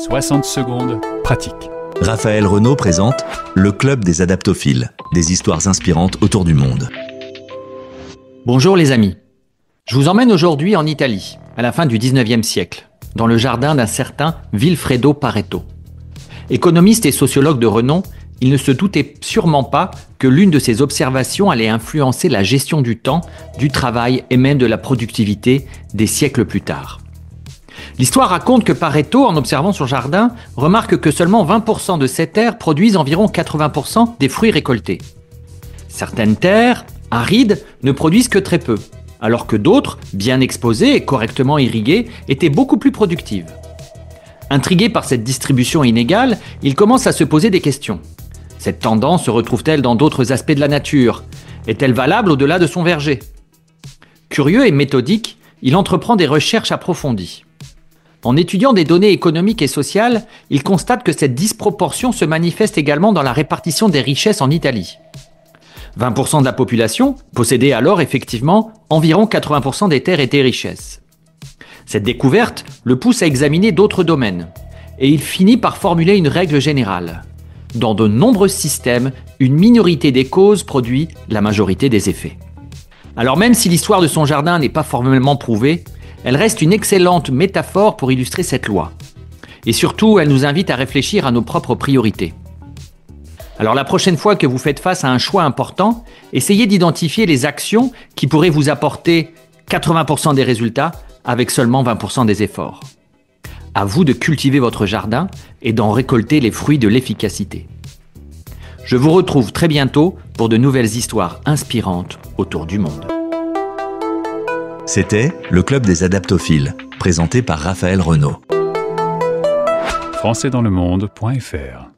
60 secondes, pratique. Raphaël Renaud présente le Club des Adaptophiles, des histoires inspirantes autour du monde. Bonjour les amis. Je vous emmène aujourd'hui en Italie, à la fin du 19e siècle, dans le jardin d'un certain Vilfredo Pareto. Économiste et sociologue de renom, il ne se doutait sûrement pas que l'une de ses observations allait influencer la gestion du temps, du travail et même de la productivité des siècles plus tard. L'histoire raconte que Pareto, en observant son jardin, remarque que seulement 20% de ces terres produisent environ 80% des fruits récoltés. Certaines terres, arides, ne produisent que très peu, alors que d'autres, bien exposées et correctement irriguées, étaient beaucoup plus productives. Intrigué par cette distribution inégale, il commence à se poser des questions. Cette tendance se retrouve-t-elle dans d'autres aspects de la nature? Est-elle valable au-delà de son verger? Curieux et méthodique, il entreprend des recherches approfondies. En étudiant des données économiques et sociales, il constate que cette disproportion se manifeste également dans la répartition des richesses en Italie. 20% de la population possédait alors effectivement environ 80% des terres et des richesses. Cette découverte le pousse à examiner d'autres domaines, et il finit par formuler une règle générale. Dans de nombreux systèmes, une minorité des causes produit la majorité des effets. Alors même si l'histoire de son jardin n'est pas formellement prouvée, elle reste une excellente métaphore pour illustrer cette loi. Et surtout, elle nous invite à réfléchir à nos propres priorités. Alors la prochaine fois que vous faites face à un choix important, essayez d'identifier les actions qui pourraient vous apporter 80% des résultats avec seulement 20% des efforts. À vous de cultiver votre jardin et d'en récolter les fruits de l'efficacité. Je vous retrouve très bientôt pour de nouvelles histoires inspirantes autour du monde. C'était le Club des Adaptophiles, présenté par Raphaël Renaud. Françaisdanslemonde.fr